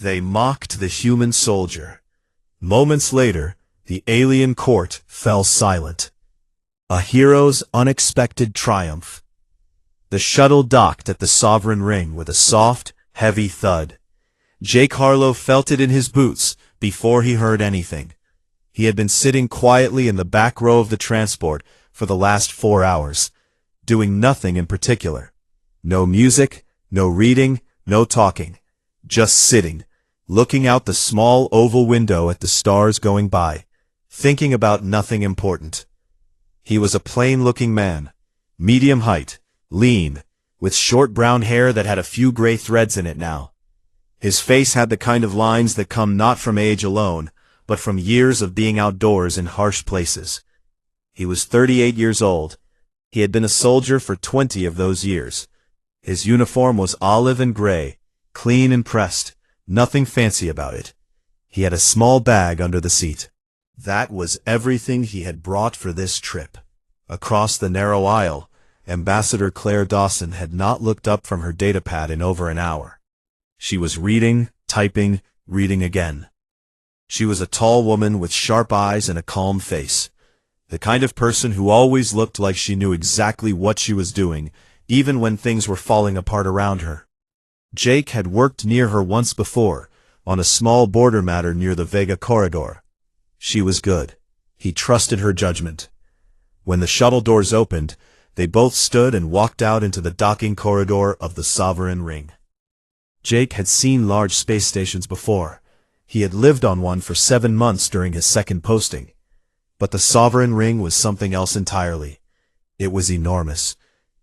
They mocked the human soldier. Moments later, the alien court fell silent. A hero's unexpected triumph. The shuttle docked at the Sovereign Ring with a soft, heavy thud. Jake Harlow felt it in his boots before he heard anything. He had been sitting quietly in the back row of the transport for the last 4 hours, doing nothing in particular. No music, no reading, no talking. Just sitting, looking out the small oval window at the stars going by, thinking about nothing important. He was a plain-looking man, medium height, lean, with short brown hair that had a few gray threads in it now. His face had the kind of lines that come not from age alone, but from years of being outdoors in harsh places. He was 38 years old. He had been a soldier for 20 of those years. His uniform was olive and gray, clean and pressed, nothing fancy about it. He had a small bag under the seat. That was everything he had brought for this trip. Across the narrow aisle, Ambassador Claire Dawson had not looked up from her datapad in over an hour. She was reading, typing, reading again. She was a tall woman with sharp eyes and a calm face. The kind of person who always looked like she knew exactly what she was doing, even when things were falling apart around her. Jake had worked near her once before, on a small border matter near the Vega corridor. She was good. He trusted her judgment. When the shuttle doors opened, they both stood and walked out into the docking corridor of the Sovereign Ring. Jake had seen large space stations before. He had lived on one for 7 months during his second posting. But the Sovereign Ring was something else entirely. It was enormous.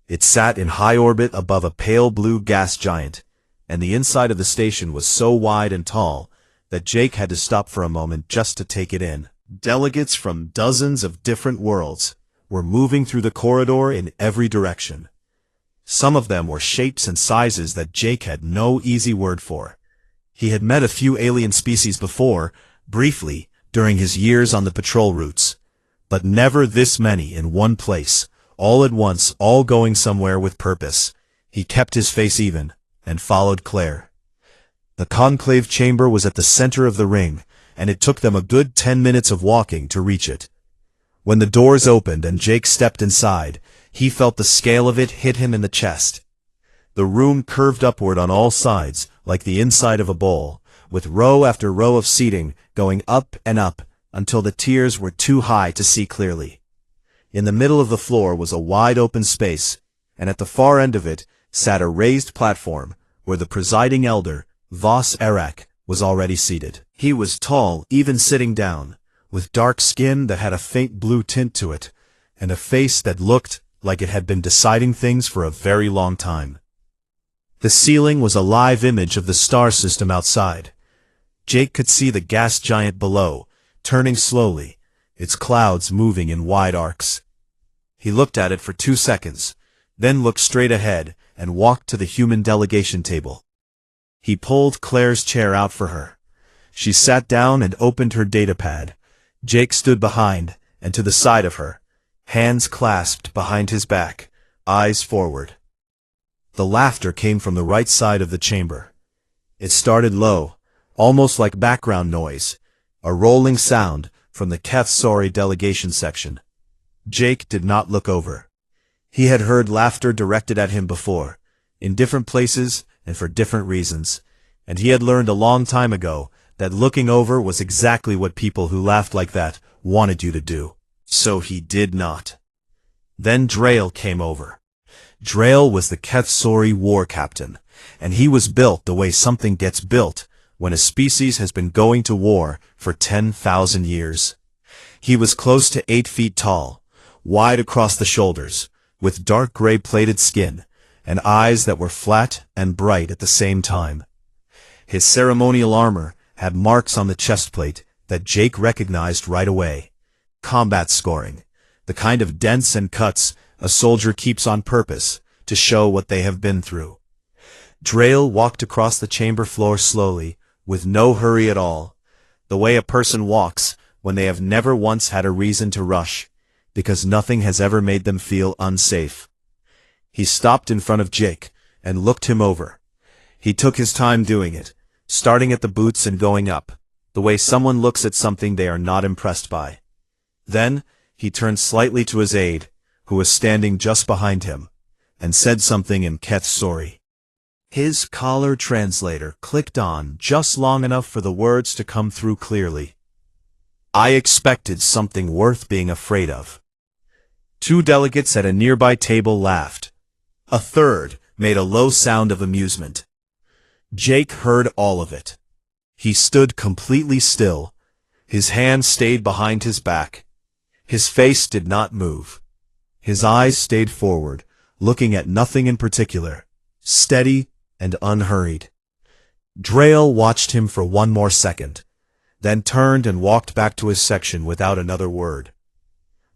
It sat in high orbit above a pale blue gas giant, and the inside of the station was so wide and tall that Jake had to stop for a moment just to take it in. Delegates from dozens of different worlds were moving through the corridor in every direction. Some of them were shapes and sizes that Jake had no easy word for. He had met a few alien species before, briefly, during his years on the patrol routes, but never this many in one place, all at once, all going somewhere with purpose. He kept his face even, and followed Claire. The conclave chamber was at the center of the ring, and it took them a good 10 minutes of walking to reach it. When the doors opened and Jake stepped inside, he felt the scale of it hit him in the chest. The room curved upward on all sides, like the inside of a bowl, with row after row of seating going up and up until the tiers were too high to see clearly. In the middle of the floor was a wide open space, and at the far end of it sat a raised platform where the presiding elder, Voss Erak, was already seated. He was tall, even sitting down, with dark skin that had a faint blue tint to it, and a face that looked like it had been deciding things for a very long time. The ceiling was a live image of the star system outside. Jake could see the gas giant below, turning slowly, its clouds moving in wide arcs. He looked at it for 2 seconds, then looked straight ahead and walked to the human delegation table. He pulled Claire's chair out for her. She sat down and opened her datapad. Jake stood behind and to the side of her, hands clasped behind his back, eyes forward. The laughter came from the right side of the chamber. It started low, almost like background noise, a rolling sound from the HFY delegation section. Jake did not look over. He had heard laughter directed at him before, in different places and for different reasons, and he had learned a long time ago that looking over was exactly what people who laughed like that wanted you to do. So he did not. Then Drail came over. Drail was the HFY War captain, and he was built the way something gets built when a species has been going to war for 10,000 years. He was close to 8 feet tall, wide across the shoulders, with dark gray plated skin, and eyes that were flat and bright at the same time. His ceremonial armor had marks on the chest plate that Jake recognized right away. Combat scoring, the kind of dents and cuts a soldier keeps on purpose to show what they have been through. Drail walked across the chamber floor slowly, with no hurry at all, the way a person walks when they have never once had a reason to rush, because nothing has ever made them feel unsafe. He stopped in front of Jake and looked him over. He took his time doing it, starting at the boots and going up, the way someone looks at something they are not impressed by. Then, he turned slightly to his aide, who was standing just behind him, and said something in HFY. His collar translator clicked on just long enough for the words to come through clearly. I expected something worth being afraid of. Two delegates at a nearby table laughed. A third made a low sound of amusement. Jake heard all of it. He stood completely still. His hands stayed behind his back. His face did not move. His eyes stayed forward, looking at nothing in particular, steady and unhurried. Drayle watched him for one more second, then turned and walked back to his section without another word.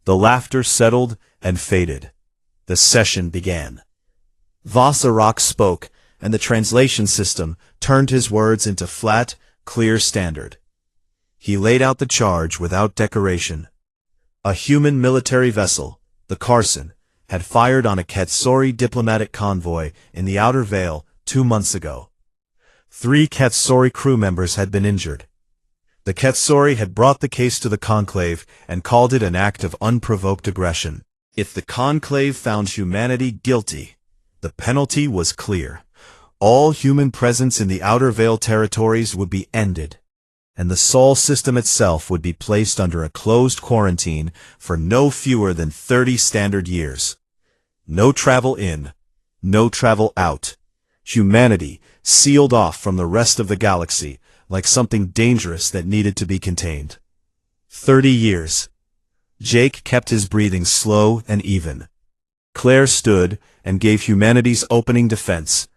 The laughter settled and faded. The session began. Vosarak spoke, and the translation system turned his words into flat, clear standard. He laid out the charge without decoration. A human military vessel, the Carson, had fired on a HFY diplomatic convoy in the Outer Vale 2 months ago. 3 HFY crew members had been injured. The HFY had brought the case to the Conclave and called it an act of unprovoked aggression. If the Conclave found humanity guilty, the penalty was clear. All human presence in the Outer Vale territories would be ended, and the Sol system itself would be placed under a closed quarantine for no fewer than 30 standard years. No travel in, no travel out. Humanity sealed off from the rest of the galaxy like something dangerous that needed to be contained. 30 years. Jake kept his breathing slow and even. Claire stood and gave humanity's opening defense.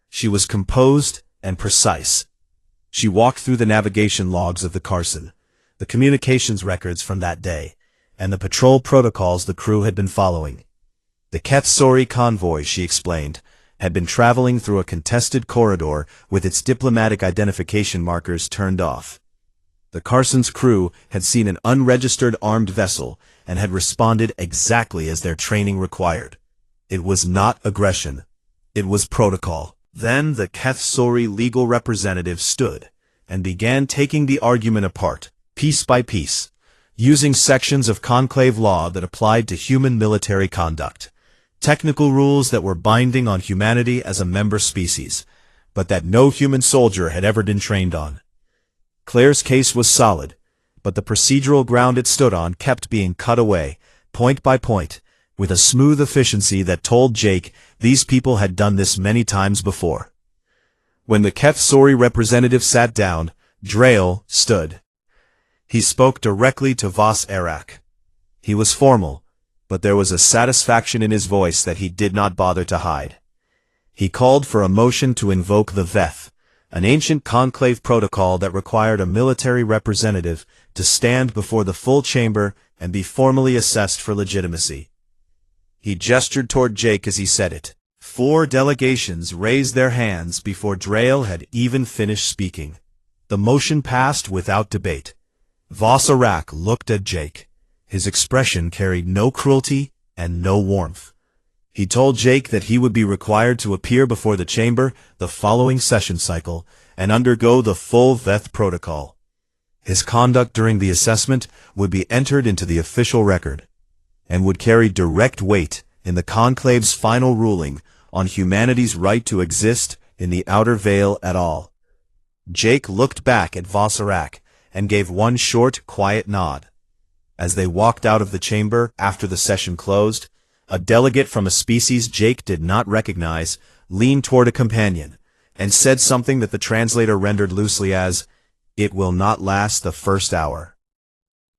She was composed and precise. She walked through the navigation logs of the Carson, the communications records from that day, and the patrol protocols the crew had been following. The HFY convoy, she explained, had been traveling through a contested corridor with its diplomatic identification markers turned off. The Carson's crew had seen an unregistered armed vessel and had responded exactly as their training required. It was not aggression. It was protocol. Then the HFY legal representative stood and began taking the argument apart, piece by piece, using sections of conclave law that applied to human military conduct, technical rules that were binding on humanity as a member species, but that no human soldier had ever been trained on. Claire's case was solid, but the procedural ground it stood on kept being cut away, point by point, with a smooth efficiency that told Jake these people had done this many times before. When the HFY representative sat down, Drayle stood. He spoke directly to Vosarak. He was formal, but there was a satisfaction in his voice that he did not bother to hide. He called for a motion to invoke the Veth, an ancient conclave protocol that required a military representative to stand before the full chamber and be formally assessed for legitimacy. He gestured toward Jake as he said it. 4 delegations raised their hands before Drayle had even finished speaking. The motion passed without debate. Vosarak looked at Jake. His expression carried no cruelty and no warmth. He told Jake that he would be required to appear before the chamber the following session cycle and undergo the full Veth protocol. His conduct during the assessment would be entered into the official record and would carry direct weight in the Conclave's final ruling on humanity's right to exist in the Outer Vale at all. Jake looked back at Vosarak and gave one short, quiet nod. As they walked out of the chamber after the session closed, a delegate from a species Jake did not recognize leaned toward a companion and said something that the translator rendered loosely as, "It will not last the first hour."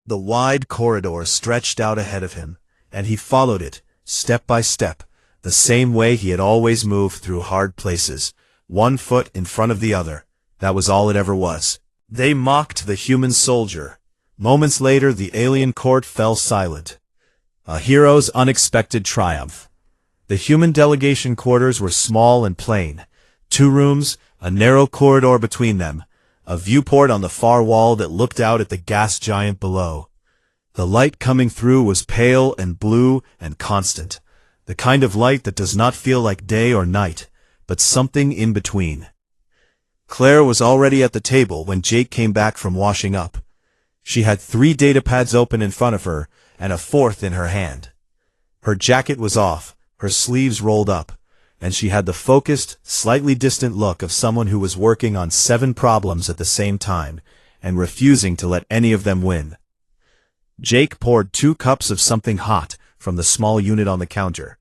The wide corridor stretched out ahead of him, and he followed it, step by step, the same way he had always moved through hard places, one foot in front of the other. That was all it ever was. They mocked the human soldier. Moments later, the alien court fell silent. A hero's unexpected triumph. The human delegation quarters were small and plain. 2 rooms, a narrow corridor between them, a viewport on the far wall that looked out at the gas giant below. The light coming through was pale and blue and constant, the kind of light that does not feel like day or night, but something in between. Claire was already at the table when Jake came back from washing up. She had 3 datapads open in front of her, and a 4th in her hand. Her jacket was off, her sleeves rolled up, and she had the focused, slightly distant look of someone who was working on 7 problems at the same time, and refusing to let any of them win. Jake poured 2 cups of something hot from the small unit on the counter.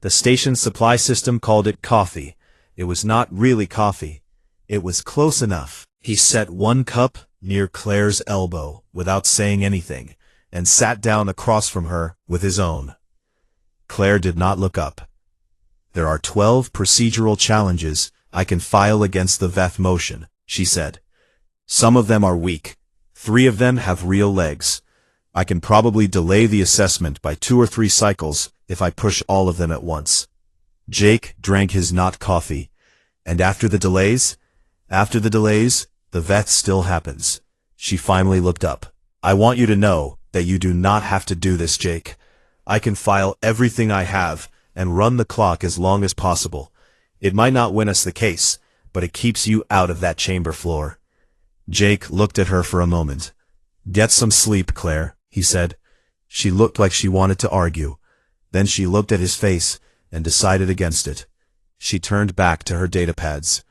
The station's supply system called it coffee. It was not really coffee. It was close enough. He set 1 cup near Claire's elbow without saying anything, and sat down across from her with his own. Claire did not look up. "There are 12 procedural challenges I can file against the VEF motion," she said. "Some of them are weak. 3 of them have real legs. I can probably delay the assessment by 2 or 3 cycles if I push all of them at once." Jake drank his not coffee. "And after the delays? After the delays, the VEF still happens." She finally looked up. "I want you to know that you do not have to do this, Jake. I can file everything I have and run the clock as long as possible. It might not win us the case, but it keeps you out of that chamber floor." Jake looked at her for a moment. "Get some sleep, Claire," he said. She looked like she wanted to argue. Then she looked at his face and decided against it. She turned back to her datapads.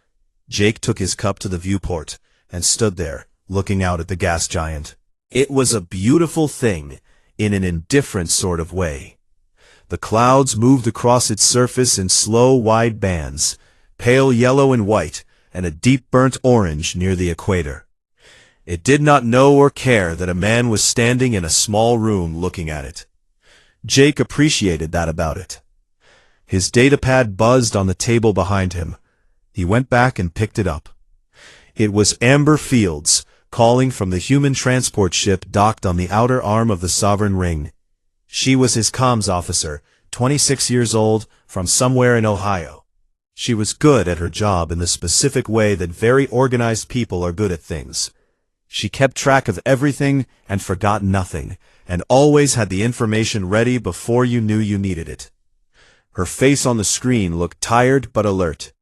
Jake took his cup to the viewport and stood there, looking out at the gas giant. It was a beautiful thing, in an indifferent sort of way. The clouds moved across its surface in slow, wide bands, pale yellow and white, and a deep burnt orange near the equator. It did not know or care that a man was standing in a small room looking at it. Jake appreciated that about it. His datapad buzzed on the table behind him. He went back and picked it up. It was Amber Fields, calling from the human transport ship docked on the outer arm of the Sovereign Ring. She was his comms officer, 26 years old, from somewhere in Ohio. She was good at her job in the specific way that very organized people are good at things. She kept track of everything and forgot nothing, and always had the information ready before you knew you needed it. Her face on the screen looked tired but alert.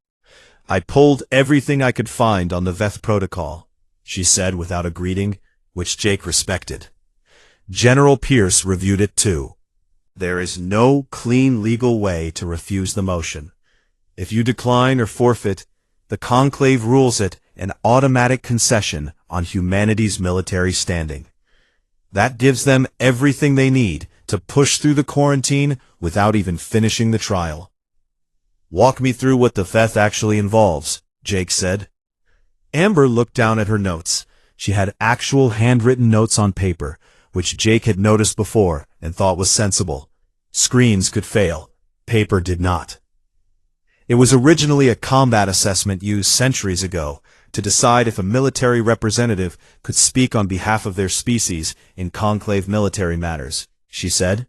"I pulled everything I could find on the VEF protocol," she said without a greeting, which Jake respected. General Pierce reviewed it too. "There is no clean legal way to refuse the motion. If you decline or forfeit, the Conclave rules it an automatic concession on humanity's military standing. That gives them everything they need to push through the quarantine without even finishing the trial." "Walk me through what the VEF actually involves," Jake said. Amber looked down at her notes. She had actual handwritten notes on paper, which Jake had noticed before and thought was sensible. Screens could fail. Paper did not. It was originally a combat assessment used centuries ago to decide if a military representative could speak on behalf of their species in conclave military matters, she said.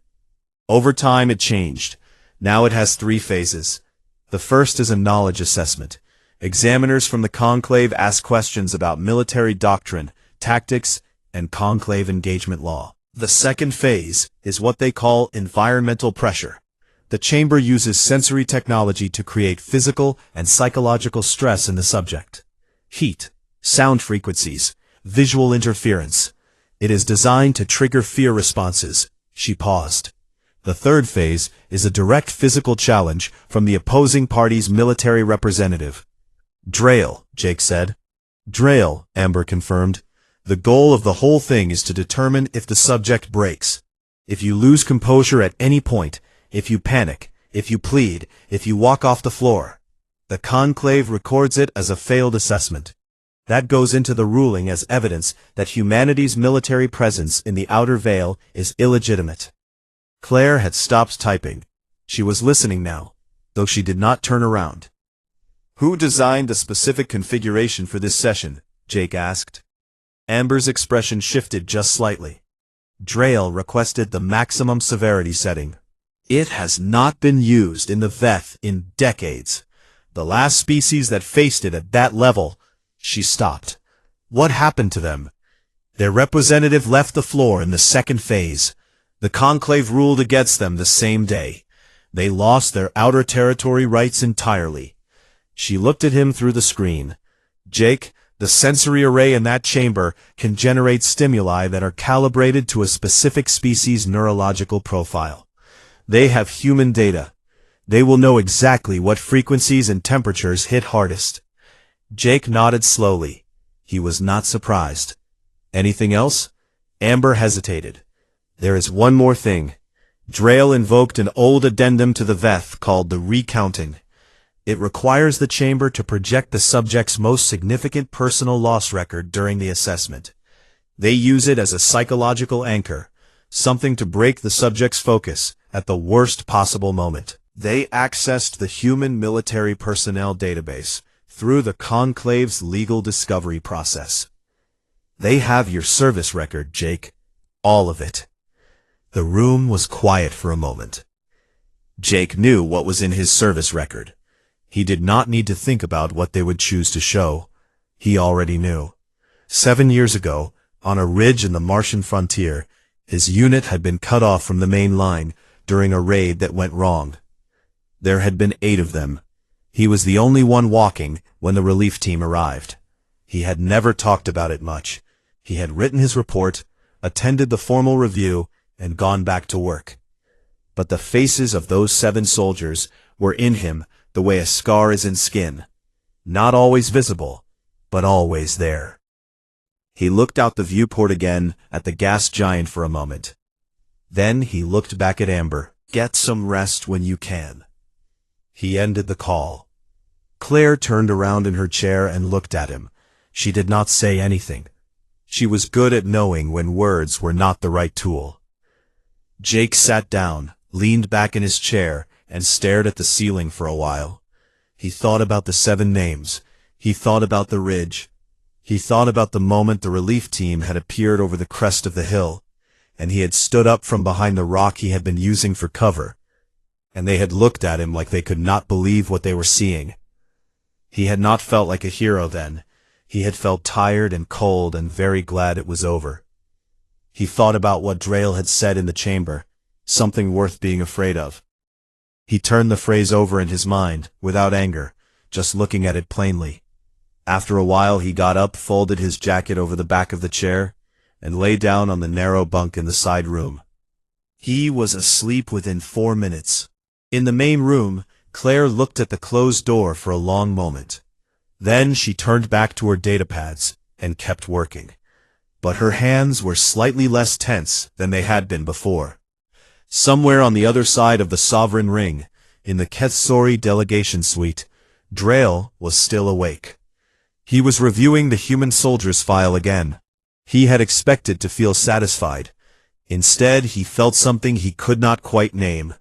Over time it changed. Now it has 3 phases. The first is a knowledge assessment. Examiners from the conclave ask questions about military doctrine, tactics, and conclave engagement law. The second phase is what they call environmental pressure. The chamber uses sensory technology to create physical and psychological stress in the subject. Heat, sound frequencies, visual interference. It is designed to trigger fear responses. She paused. The third phase is a direct physical challenge from the opposing party's military representative. "Drail," Jake said. "Drail," Amber confirmed. "The goal of the whole thing is to determine if the subject breaks. If you lose composure at any point, if you panic, if you plead, if you walk off the floor, the conclave records it as a failed assessment. That goes into the ruling as evidence that humanity's military presence in the outer veil is illegitimate." Claire had stopped typing. She was listening now, though she did not turn around. "Who designed the specific configuration for this session?" Jake asked. Amber's expression shifted just slightly. Drail requested the maximum severity setting. "It has not been used in the VEF in decades. The last species that faced it at that level..." She stopped. "What happened to them?" "Their representative left the floor in the second phase. The conclave ruled against them the same day. They lost their outer territory rights entirely." She looked at him through the screen. Jake, the sensory array in that chamber can generate stimuli that are calibrated to a specific species' neurological profile. They have human data. They will know exactly what frequencies and temperatures hit hardest. Jake nodded slowly. He was not surprised. Anything else? Amber hesitated. There is one more thing. Drayle invoked an old addendum to the VETH called the recounting. It requires the chamber to project the subject's most significant personal loss record during the assessment. They use it as a psychological anchor, something to break the subject's focus at the worst possible moment. They accessed the human military personnel database through the Conclave's legal discovery process. They have your service record, Jake. All of it. The room was quiet for a moment. Jake knew what was in his service record. He did not need to think about what they would choose to show. He already knew. 7 years ago, on a ridge in the Martian frontier, his unit had been cut off from the main line during a raid that went wrong. There had been 8 of them. He was the only one walking when the relief team arrived. He had never talked about it much. He had written his report, attended the formal review, and gone back to work. But the faces of those 7 soldiers were in him the way a scar is in skin. Not always visible, but always there. He looked out the viewport again at the gas giant for a moment. Then he looked back at Amber. Get some rest when you can. He ended the call. Claire turned around in her chair and looked at him. She did not say anything. She was good at knowing when words were not the right tool. Jake sat down, leaned back in his chair, and stared at the ceiling for a while. He thought about the 7 names. He thought about the ridge. He thought about the moment the relief team had appeared over the crest of the hill, and he had stood up from behind the rock he had been using for cover, and they had looked at him like they could not believe what they were seeing. He had not felt like a hero then. He had felt tired and cold and very glad it was over. He thought about what Drayle had said in the chamber, something worth being afraid of. He turned the phrase over in his mind, without anger, just looking at it plainly. After a while he got up, folded his jacket over the back of the chair, and lay down on the narrow bunk in the side room. He was asleep within 4 minutes. In the main room, Claire looked at the closed door for a long moment. Then she turned back to her datapads and kept working. But her hands were slightly less tense than they had been before. Somewhere on the other side of the Sovereign Ring, in the Kethsori delegation suite, Drayle was still awake. He was reviewing the human soldier's file again. He had expected to feel satisfied. Instead, he felt something he could not quite name.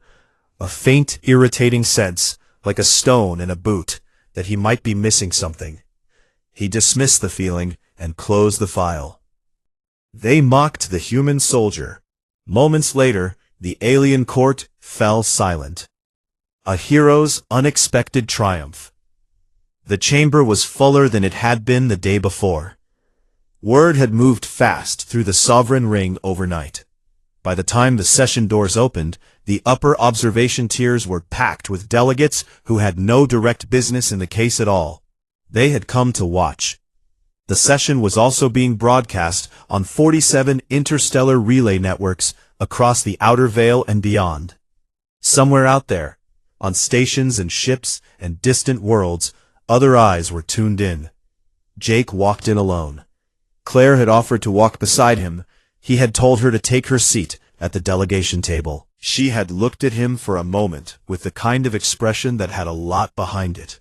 A faint, irritating sense, like a stone in a boot, that he might be missing something. He dismissed the feeling and closed the file. They mocked the human soldier. Moments later, the alien court fell silent. A hero's unexpected triumph. The chamber was fuller than it had been the day before. Word had moved fast through the Sovereign Ring overnight. By the time the session doors opened, the upper observation tiers were packed with delegates who had no direct business in the case at all. They had come to watch. The session was also being broadcast on 47 interstellar relay networks across the outer veil and beyond. Somewhere out there, on stations and ships and distant worlds, other eyes were tuned in. Jake walked in alone. Claire had offered to walk beside him. He had told her to take her seat at the delegation table. She had looked at him for a moment with the kind of expression that had a lot behind it.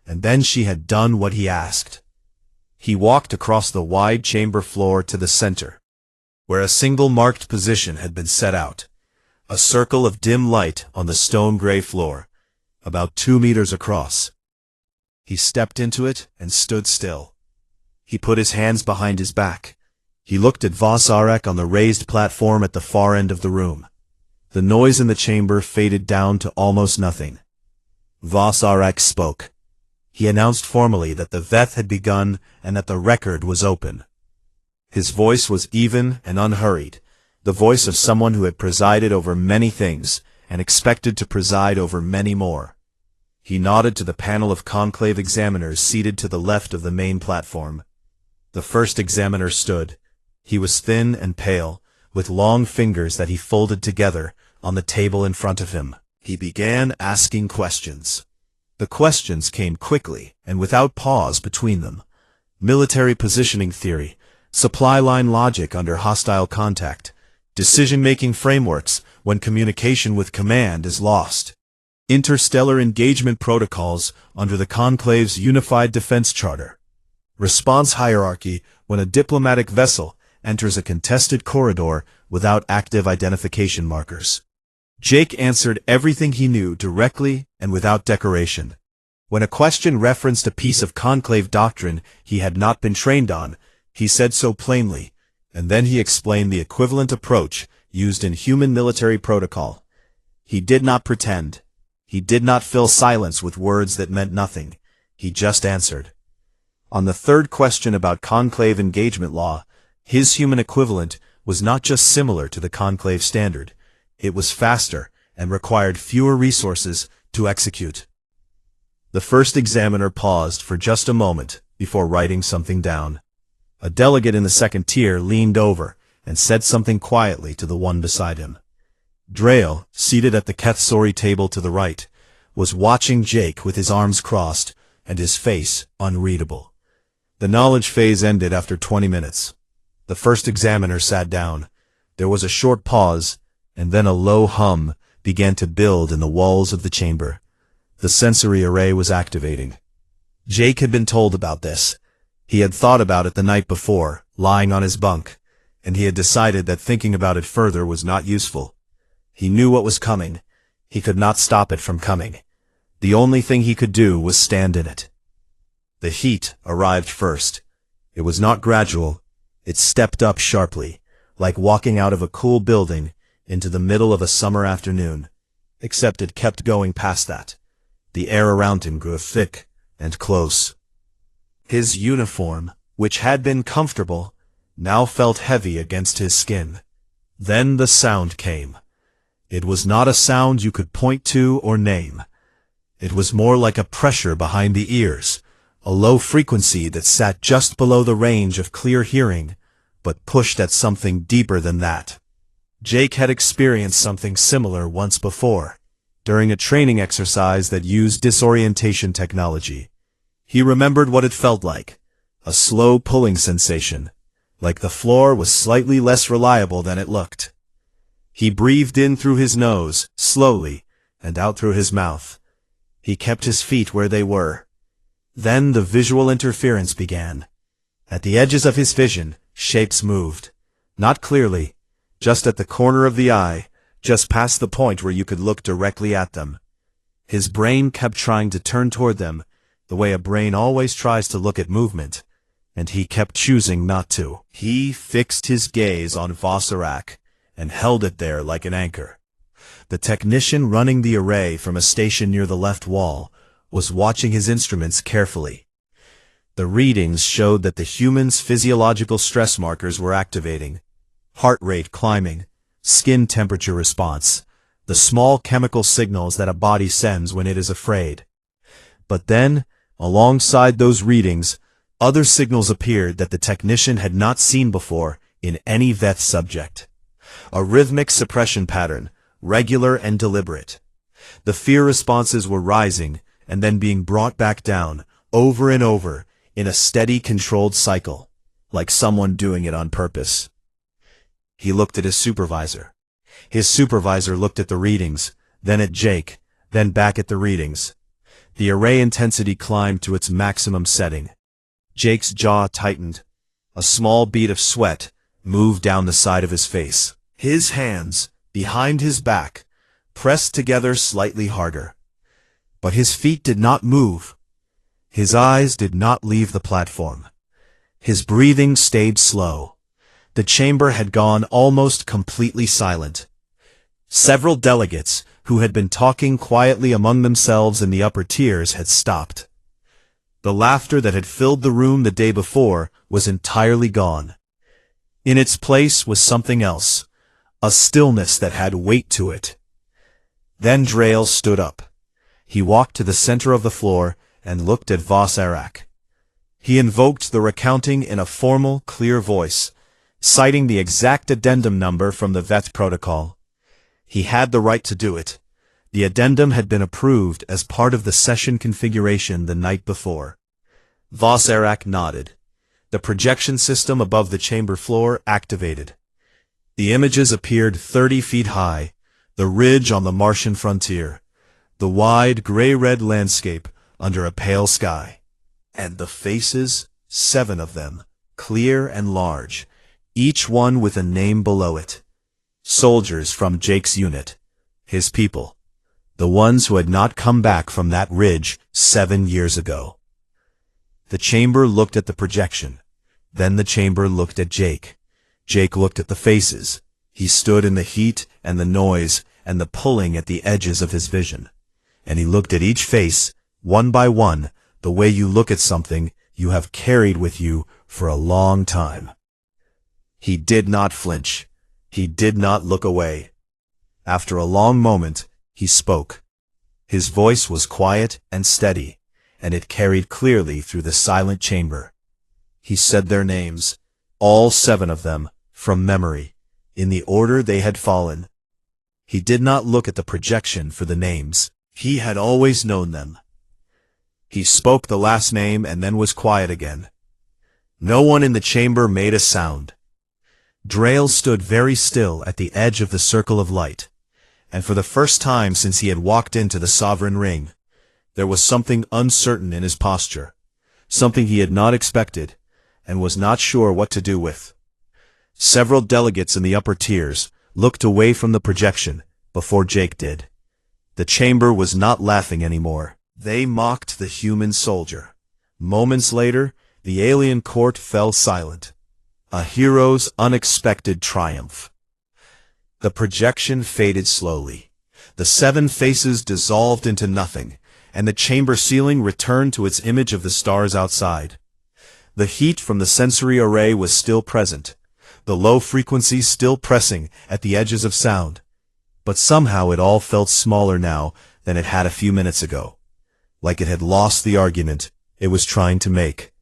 And then she had done what he asked. He walked across the wide chamber floor to the center, where a single marked position had been set out. A circle of dim light on the stone-gray floor, about 2 meters across. He stepped into it and stood still. He put his hands behind his back. He looked at Vosarek on the raised platform at the far end of the room. The noise in the chamber faded down to almost nothing. Vosarek spoke. He announced formally that the VETH had begun and that the record was open. His voice was even and unhurried, the voice of someone who had presided over many things and expected to preside over many more. He nodded to the panel of conclave examiners seated to the left of the main platform. The first examiner stood. He was thin and pale, with long fingers that he folded together on the table in front of him. He began asking questions. The questions came quickly and without pause between them. Military positioning theory, supply line logic under hostile contact, decision-making frameworks when communication with command is lost, interstellar engagement protocols under the Conclave's Unified Defense Charter, response hierarchy when a diplomatic vessel enters a contested corridor without active identification markers. Jake answered everything he knew directly and without decoration. When a question referenced a piece of conclave doctrine he had not been trained on, he said so plainly, and then he explained the equivalent approach used in human military protocol. He did not pretend. He did not fill silence with words that meant nothing. He just answered. On the third question about conclave engagement law, his human equivalent was not just similar to the conclave standard. It was faster and required fewer resources to execute. The first examiner paused for just a moment before writing something down. A delegate in the second tier leaned over and said something quietly to the one beside him. Drayle, seated at the Kethsori table to the right, was watching Jake with his arms crossed and his face unreadable. The knowledge phase ended after 20 minutes. The first examiner sat down. There was a short pause, and then a low hum began to build in the walls of the chamber. The sensory array was activating. Jake had been told about this. He had thought about it the night before, lying on his bunk, and he had decided that thinking about it further was not useful. He knew what was coming. He could not stop it from coming. The only thing he could do was stand in it. The heat arrived first. It was not gradual. It stepped up sharply, like walking out of a cool building into the middle of a summer afternoon, except it kept going past that. The air around him grew thick and close. His uniform, which had been comfortable, now felt heavy against his skin. Then the sound came. It was not a sound you could point to or name. It was more like a pressure behind the ears, a low frequency that sat just below the range of clear hearing, but pushed at something deeper than that. Jake had experienced something similar once before, during a training exercise that used disorientation technology. He remembered what it felt like, a slow pulling sensation, like the floor was slightly less reliable than it looked. He breathed in through his nose, slowly, and out through his mouth. He kept his feet where they were. Then the visual interference began. At the edges of his vision, shapes moved. Not clearly, just at the corner of the eye, just past the point where you could look directly at them. His brain kept trying to turn toward them, the way a brain always tries to look at movement, and he kept choosing not to. He fixed his gaze on Vossarak and held it there like an anchor. The technician running the array from a station near the left wall was watching his instruments carefully. The readings showed that the human's physiological stress markers were activating. Heart rate climbing, skin temperature response, the small chemical signals that a body sends when it is afraid. But then, alongside those readings, other signals appeared that the technician had not seen before in any Veth subject. A rhythmic suppression pattern, regular and deliberate. The fear responses were rising and then being brought back down, over and over, in a steady, controlled cycle, like someone doing it on purpose. He looked at his supervisor. His supervisor looked at the readings, then at Jake, then back at the readings. The array intensity climbed to its maximum setting. Jake's jaw tightened. A small bead of sweat moved down the side of his face. His hands, behind his back, pressed together slightly harder. But his feet did not move. His eyes did not leave the platform. His breathing stayed slow. The chamber had gone almost completely silent. Several delegates, who had been talking quietly among themselves in the upper tiers, had stopped. The laughter that had filled the room the day before was entirely gone. In its place was something else, a stillness that had weight to it. Then Drayle stood up. He walked to the center of the floor and looked at Vos Arak. He invoked the recounting in a formal, clear voice, citing the exact addendum number from the VET protocol. He had the right to do it. The addendum had been approved as part of the session configuration the night before. Vos Arak nodded. The projection system above the chamber floor activated. The images appeared 30 feet high, the ridge on the Martian frontier, the wide gray-red landscape under a pale sky, and the faces, 7 of them, clear and large, each one with a name below it. Soldiers from Jake's unit, his people, the ones who had not come back from that ridge 7 years ago. The chamber looked at the projection. Then the chamber looked at Jake. Jake looked at the faces. He stood in the heat and the noise and the pulling at the edges of his vision. And he looked at each face, one by one, the way you look at something you have carried with you for a long time. He did not flinch. He did not look away. After a long moment, he spoke. His voice was quiet and steady, and it carried clearly through the silent chamber. He said their names, all 7 of them, from memory, in the order they had fallen. He did not look at the projection for the names. He had always known them. He spoke the last name and then was quiet again. No one in the chamber made a sound. Drayle stood very still at the edge of the circle of light, and for the first time since he had walked into the Sovereign Ring, there was something uncertain in his posture, something he had not expected, and was not sure what to do with. Several delegates in the upper tiers looked away from the projection before Jake did. The chamber was not laughing anymore. They mocked the human soldier. Moments later, the alien court fell silent. A hero's unexpected triumph. The projection faded slowly. The 7 faces dissolved into nothing, and the chamber ceiling returned to its image of the stars outside. The heat from the sensory array was still present, the low frequencies still pressing at the edges of sound. But somehow it all felt smaller now than it had a few minutes ago, like it had lost the argument it was trying to make.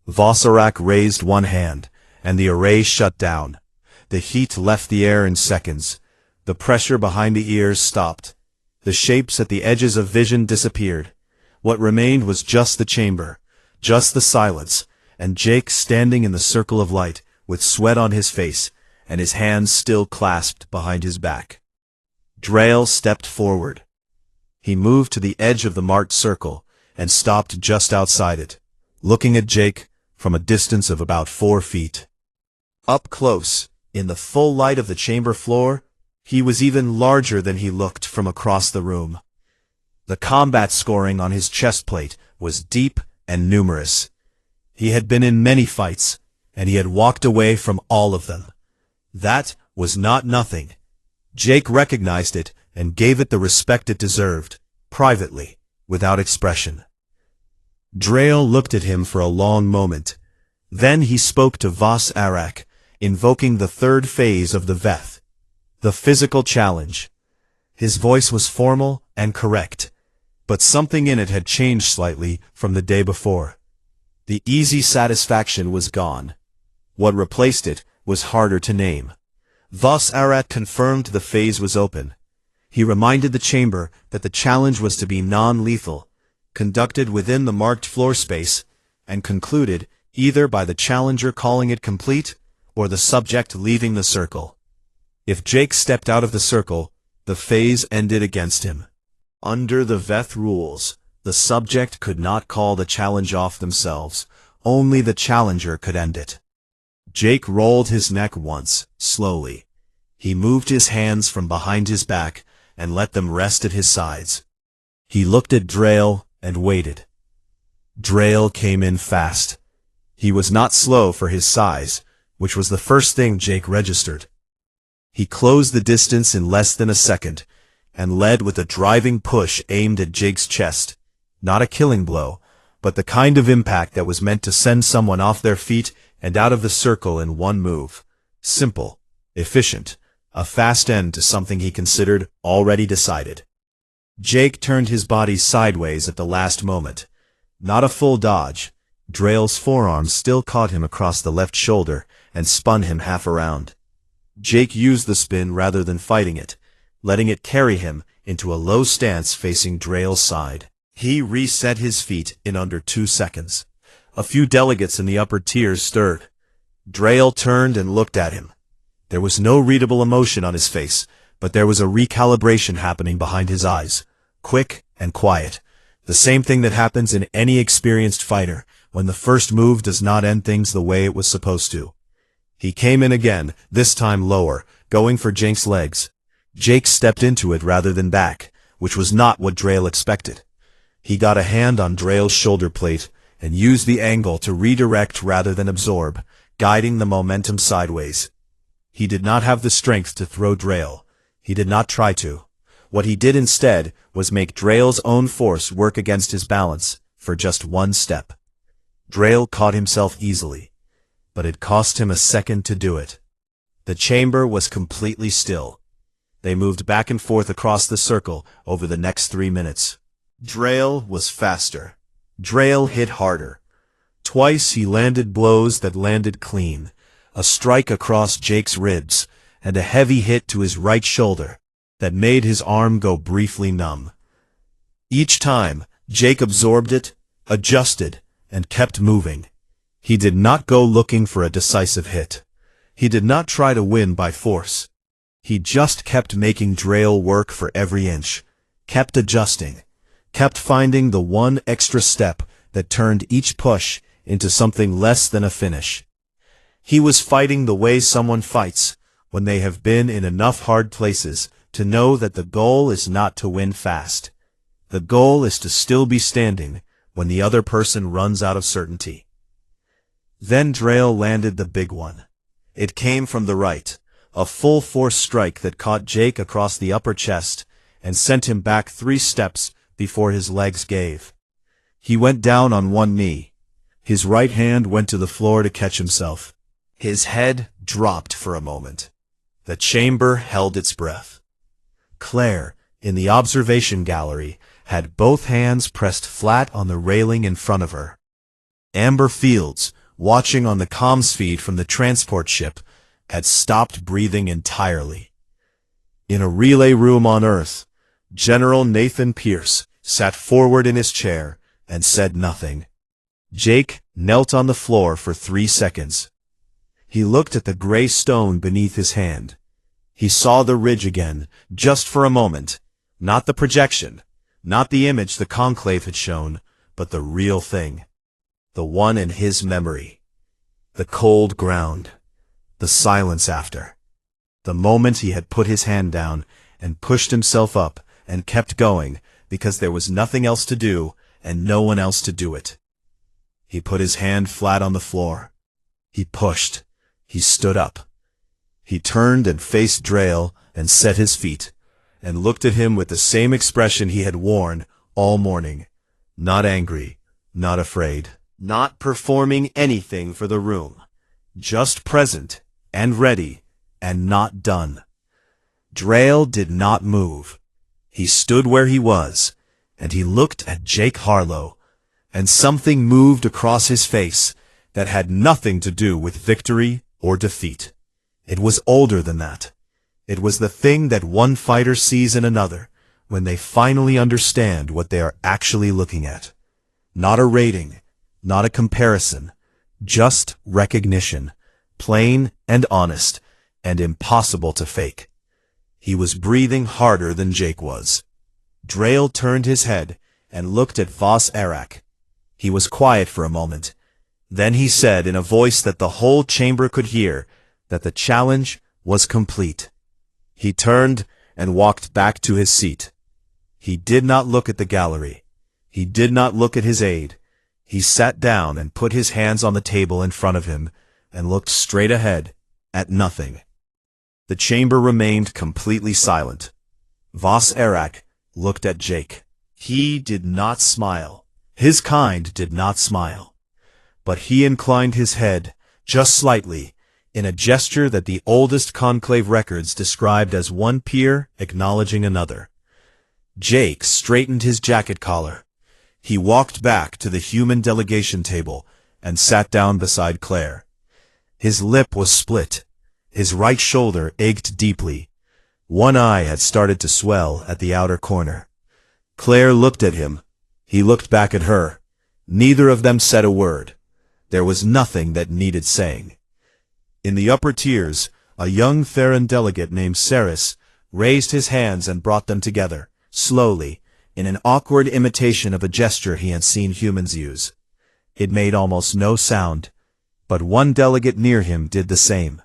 Vos Arak raised one hand, and the array shut down. The heat left the air in seconds. The pressure behind the ears stopped. The shapes at the edges of vision disappeared. What remained was just the chamber, just the silence, and Jake standing in the circle of light, with sweat on his face, and his hands still clasped behind his back. Drayle stepped forward. He moved to the edge of the marked circle, and stopped just outside it, looking at Jake from a distance of about 4 feet. Up close, in the full light of the chamber floor, he was even larger than he looked from across the room. The combat scoring on his chest plate was deep and numerous. He had been in many fights, and he had walked away from all of them. That was not nothing. Jake recognized it and gave it the respect it deserved, privately, without expression. Drayle looked at him for a long moment. Then he spoke to Vos Arak, invoking the 3rd phase of the VETH, the physical challenge. His voice was formal and correct, but something in it had changed slightly from the day before. The easy satisfaction was gone. What replaced it was harder to name. Vos Arak confirmed the phase was open. He reminded the chamber that the challenge was to be non-lethal, conducted within the marked floor space, and concluded either by the challenger calling it complete or the subject leaving the circle. If Jake stepped out of the circle, the phase ended against him. Under the VETH rules, the subject could not call the challenge off themselves. Only the challenger could end it. Jake rolled his neck once, slowly. He moved his hands from behind his back and let them rest at his sides. He looked at Drayle and waited. Drayle came in fast. He was not slow for his size, which was the first thing Jake registered. He closed the distance in less than a second, and led with a driving push aimed at Jake's chest. Not a killing blow, but the kind of impact that was meant to send someone off their feet and out of the circle in one move. Simple, efficient, a fast end to something he considered already decided. Jake turned his body sideways at the last moment. Not a full dodge. Drail's forearm still caught him across the left shoulder and spun him half around. Jake used the spin rather than fighting it, letting it carry him into a low stance facing Drail's side. He reset his feet in under 2 seconds. A few delegates in the upper tiers stirred. Drail turned and looked at him. There was no readable emotion on his face, but there was a recalibration happening behind his eyes, quick and quiet. The same thing that happens in any experienced fighter when the first move does not end things the way it was supposed to. He came in again, this time lower, going for Jake's legs. Jake stepped into it rather than back, which was not what Drail expected. He got a hand on Drail's shoulder plate and used the angle to redirect rather than absorb, guiding the momentum sideways. He did not have the strength to throw Drail. He did not try to. What he did instead was make Drail's own force work against his balance for just one step. Drail caught himself easily, but it cost him a second to do it. The chamber was completely still. They moved back and forth across the circle over the next 3 minutes. Drail was faster. Drail hit harder. Twice he landed blows that landed clean, a strike across Jake's ribs, and a heavy hit to his right shoulder that made his arm go briefly numb. Each time, Jake absorbed it, adjusted, and kept moving. He did not go looking for a decisive hit. He did not try to win by force. He just kept making Drail work for every inch, kept adjusting, kept finding the one extra step that turned each push into something less than a finish. He was fighting the way someone fights when they have been in enough hard places to know that the goal is not to win fast. The goal is to still be standing when the other person runs out of certainty. Then Drail landed the big one. It came from the right, a full-force strike that caught Jake across the upper chest and sent him back 3 steps before his legs gave. He went down on one knee. His right hand went to the floor to catch himself. His head dropped for a moment. The chamber held its breath. Claire, in the observation gallery, had both hands pressed flat on the railing in front of her. Amber Fields, watching on the comms feed from the transport ship, had stopped breathing entirely. In a relay room on Earth, General Nathan Pierce sat forward in his chair and said nothing. Jake knelt on the floor for 3 seconds. He looked at the gray stone beneath his hand. He saw the ridge again, just for a moment. Not the projection, not the image the conclave had shown, but the real thing. The one in his memory. The cold ground. The silence after. The moment he had put his hand down and pushed himself up and kept going because there was nothing else to do and no one else to do it. He put his hand flat on the floor. He pushed. He stood up. He turned and faced Drail and set his feet, and looked at him with the same expression he had worn all morning. Not angry, not afraid, not performing anything for the room. Just present, and ready, and not done. Drail did not move. He stood where he was, and he looked at Jake Harlow, and something moved across his face that had nothing to do with victory or defeat. It was older than that. It was the thing that one fighter sees in another when they finally understand what they are actually looking at. Not a rating, not a comparison, just recognition, plain and honest, and impossible to fake. He was breathing harder than Jake was. Drail turned his head and looked at Voss Arak. He was quiet for a moment. Then he said in a voice that the whole chamber could hear that the challenge was complete. He turned and walked back to his seat. He did not look at the gallery. He did not look at his aide. He sat down and put his hands on the table in front of him and looked straight ahead at nothing. The chamber remained completely silent. Voss Arak looked at Jake. He did not smile. His kind did not smile. But he inclined his head, just slightly, in a gesture that the oldest conclave records described as one peer acknowledging another. Jake straightened his jacket collar. He walked back to the human delegation table and sat down beside Claire. His lip was split. His right shoulder ached deeply. One eye had started to swell at the outer corner. Claire looked at him. He looked back at her. Neither of them said a word. There was nothing that needed saying. In the upper tiers, a young Theran delegate named Ceres raised his hands and brought them together, slowly, in an awkward imitation of a gesture he had seen humans use. It made almost no sound, but one delegate near him did the same.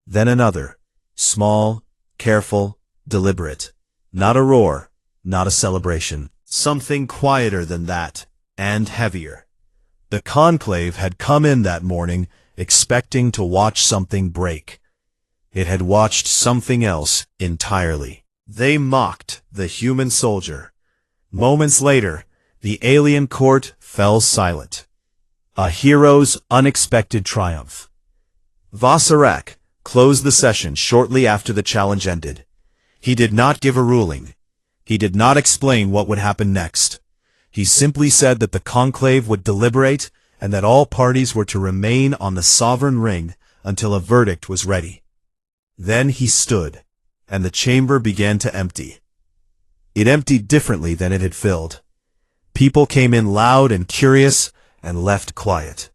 Then another, small, careful, deliberate. Not a roar, not a celebration. Something quieter than that, and heavier. The conclave had come in that morning, expecting to watch something break. It had watched something else entirely. They mocked the human soldier. Moments later, the alien court fell silent. A hero's unexpected triumph. Vasarak closed the session shortly after the challenge ended. He did not give a ruling. He did not explain what would happen next. He simply said that the conclave would deliberate and that all parties were to remain on the sovereign ring until a verdict was ready. Then he stood, and the chamber began to empty. It emptied differently than it had filled. People came in loud and curious and left quiet.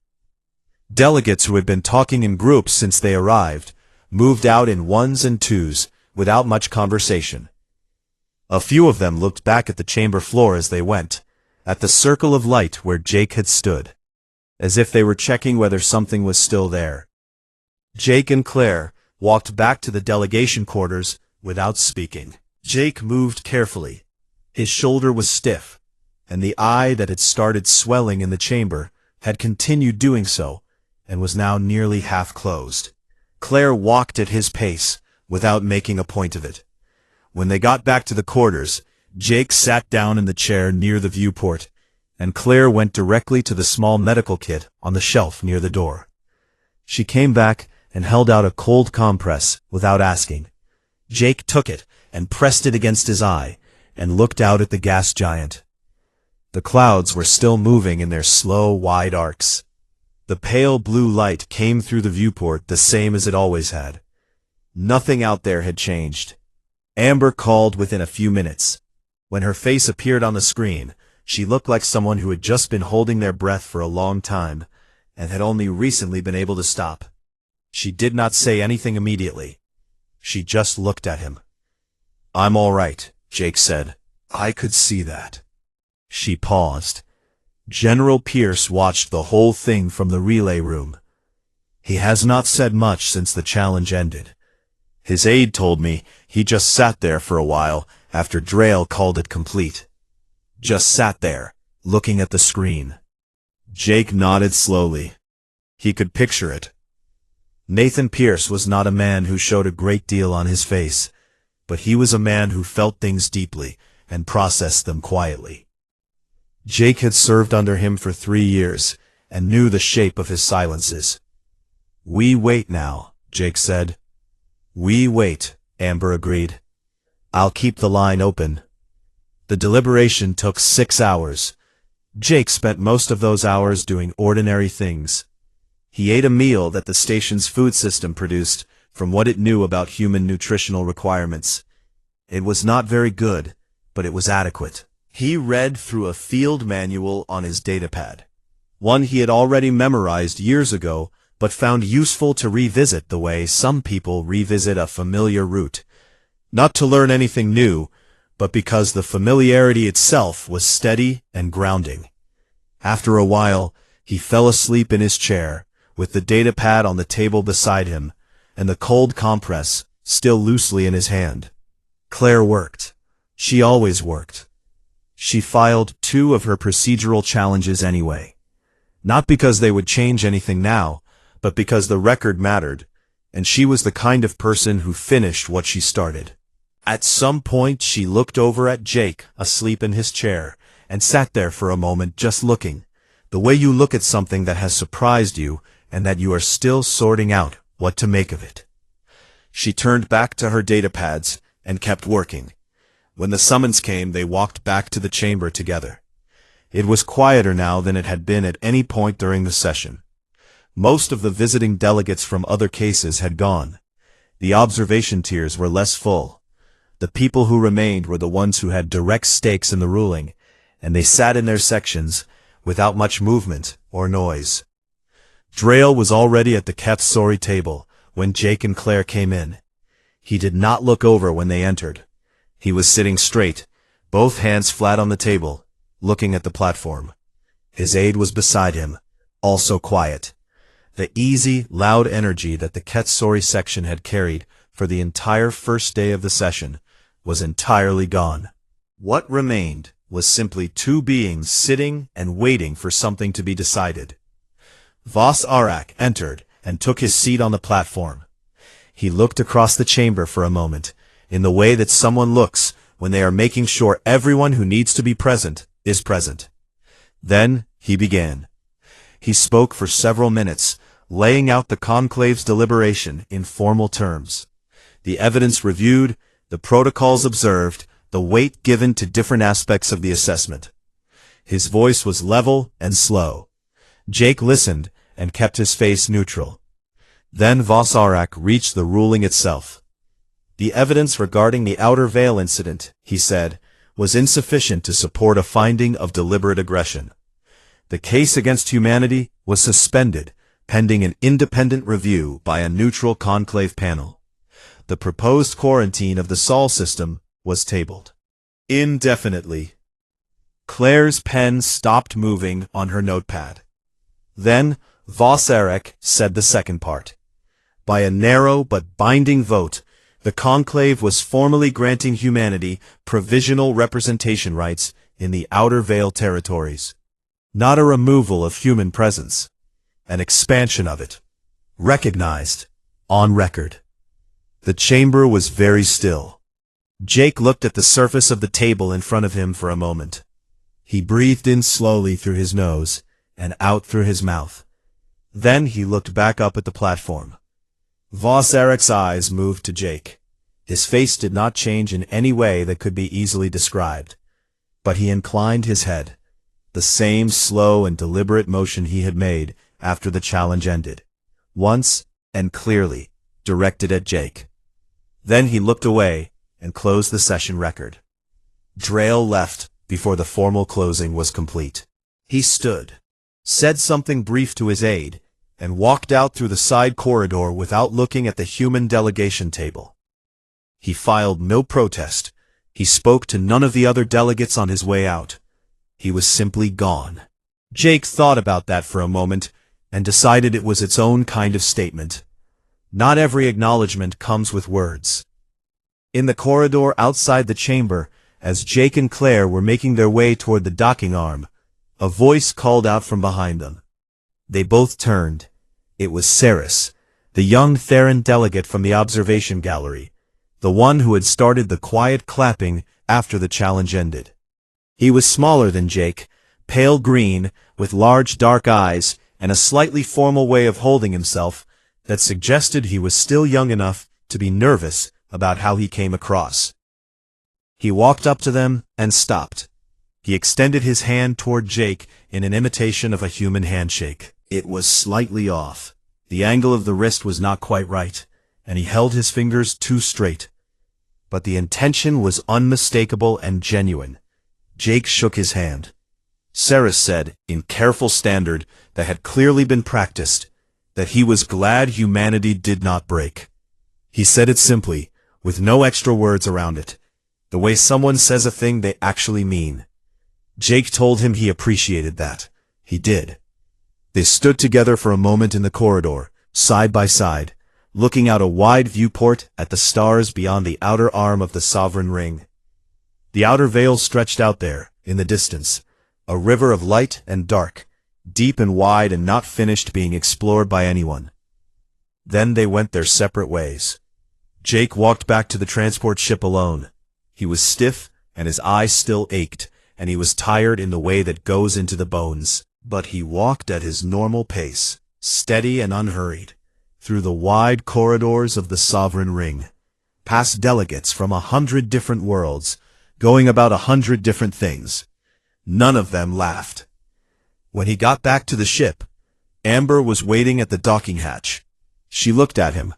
Delegates who had been talking in groups since they arrived moved out in ones and twos without much conversation. A few of them looked back at the chamber floor as they went, at the circle of light where Jake had stood, as if they were checking whether something was still there. Jake and Claire walked back to the delegation quarters without speaking. Jake moved carefully. His shoulder was stiff, and the eye that had started swelling in the chamber had continued doing so, and was now nearly half closed. Claire walked at his pace, without making a point of it. When they got back to the quarters, Jake sat down in the chair near the viewport, and Claire went directly to the small medical kit on the shelf near the door. She came back and held out a cold compress without asking. Jake took it and pressed it against his eye, and looked out at the gas giant. The clouds were still moving in their slow, wide arcs. The pale blue light came through the viewport the same as it always had. Nothing out there had changed. Amber called within a few minutes. When her face appeared on the screen, she looked like someone who had just been holding their breath for a long time, and had only recently been able to stop. She did not say anything immediately. She just looked at him. "I'm all right," Jake said. "I could see that." She paused. General Pierce watched the whole thing from the relay room. He has not said much since the challenge ended. His aide told me he just sat there for a while after Drail called it complete. Just sat there, looking at the screen. Jake nodded slowly. He could picture it. Nathan Pierce was not a man who showed a great deal on his face, but he was a man who felt things deeply and processed them quietly. Jake had served under him for 3 years and knew the shape of his silences. "We wait now," Jake said. "We wait," Amber agreed. "I'll keep the line open." The deliberation took 6 hours. Jake spent most of those hours doing ordinary things. He ate a meal that the station's food system produced from what it knew about human nutritional requirements. It was not very good, but it was adequate. He read through a field manual on his datapad, one he had already memorized years ago, but found useful to revisit the way some people revisit a familiar route. Not to learn anything new, but because the familiarity itself was steady and grounding. After a while, he fell asleep in his chair, with the datapad on the table beside him, and the cold compress still loosely in his hand. Claire worked. She always worked. She filed 2 of her procedural challenges anyway. Not because they would change anything now, but because the record mattered, and she was the kind of person who finished what she started. At some point she looked over at Jake, asleep in his chair, and sat there for a moment just looking, the way you look at something that has surprised you and that you are still sorting out what to make of it. She turned back to her datapads and kept working. When the summons came, they walked back to the chamber together. It was quieter now than it had been at any point during the session. Most of the visiting delegates from other cases had gone. The observation tiers were less full. The people who remained were the ones who had direct stakes in the ruling, and they sat in their sections without much movement or noise. Drayle was already at the HFY table when Jake and Claire came in. He did not look over when they entered. He was sitting straight, both hands flat on the table, looking at the platform. His aide was beside him, also quiet. The easy, loud energy that the HFY section had carried for the entire first day of the session was entirely gone. What remained was simply two beings sitting and waiting for something to be decided. Vos Arak entered and took his seat on the platform. He looked across the chamber for a moment, in the way that someone looks when they are making sure everyone who needs to be present is present. Then he began. He spoke for several minutes, laying out the conclave's deliberation in formal terms. The evidence reviewed, the protocols observed, the weight given to different aspects of the assessment. His voice was level and slow. Jake listened and kept his face neutral. Then Vos Arak reached the ruling itself. The evidence regarding the Outer Veil incident, he said, was insufficient to support a finding of deliberate aggression. The case against humanity was suspended, pending an independent review by a neutral conclave panel. The proposed quarantine of the Sol system was tabled indefinitely. Claire's pen stopped moving on her notepad. Then Vos Arak said the second part. By a narrow but binding vote, the conclave was formally granting humanity provisional representation rights in the Outer Veil territories. Not a removal of human presence, an expansion of it. Recognized, on record. The chamber was very still. Jake looked at the surface of the table in front of him for a moment. He breathed in slowly through his nose and out through his mouth. Then he looked back up at the platform. Vos Arak's eyes moved to Jake. His face did not change in any way that could be easily described, but he inclined his head, the same slow and deliberate motion he had made after the challenge ended, once and clearly directed at Jake. Then he looked away and closed the session record. Drayle left before the formal closing was complete. He stood, said something brief to his aide, and walked out through the side corridor without looking at the human delegation table. He filed no protest. He spoke to none of the other delegates on his way out. He was simply gone. Jake thought about that for a moment and decided it was its own kind of statement. Not every acknowledgement comes with words. In the corridor outside the chamber, as Jake and Claire were making their way toward the docking arm, a voice called out from behind them. They both turned. It was Saris, the young Theron delegate from the observation gallery, the one who had started the quiet clapping after the challenge ended. He was smaller than Jake, pale green, with large dark eyes, and a slightly formal way of holding himself that suggested he was still young enough to be nervous about how he came across. He walked up to them and stopped. He extended his hand toward Jake in an imitation of a human handshake. It was slightly off. The angle of the wrist was not quite right, and he held his fingers too straight. But the intention was unmistakable and genuine. Jake shook his hand. Saris said, in careful standard that had clearly been practiced, that he was glad humanity did not break. He said it simply, with no extra words around it, the way someone says a thing they actually mean. Jake told him he appreciated that. He did. They stood together for a moment in the corridor, side by side, looking out a wide viewport at the stars beyond the outer arm of the Sovereign Ring. The outer veil stretched out there, in the distance, a river of light and dark, deep and wide and not finished being explored by anyone. Then they went their separate ways. Jake walked back to the transport ship alone. He was stiff, and his eyes still ached, and he was tired in the way that goes into the bones. But he walked at his normal pace, steady and unhurried, through the wide corridors of the Sovereign Ring, past delegates from 100 different worlds, going about 100 different things. None of them laughed. When he got back to the ship, Amber was waiting at the docking hatch. She looked at him,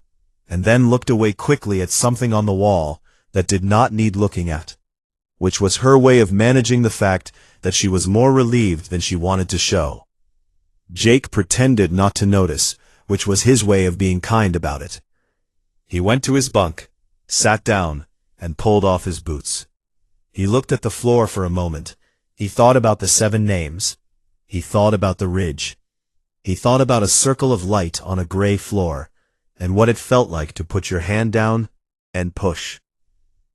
and then looked away quickly at something on the wall that did not need looking at, which was her way of managing the fact that she was more relieved than she wanted to show. Jake pretended not to notice, which was his way of being kind about it. He went to his bunk, sat down, and pulled off his boots. He looked at the floor for a moment. He thought about the 7 names. He thought about the ridge. He thought about a circle of light on a gray floor, and what it felt like to put your hand down and push.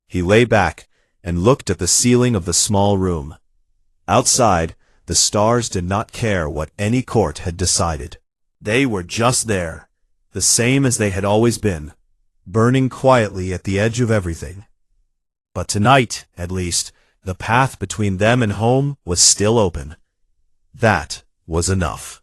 He lay back and looked at the ceiling of the small room. Outside, the stars did not care what any court had decided. They were just there, the same as they had always been, burning quietly at the edge of everything. But tonight, at least, the path between them and home was still open. That was enough.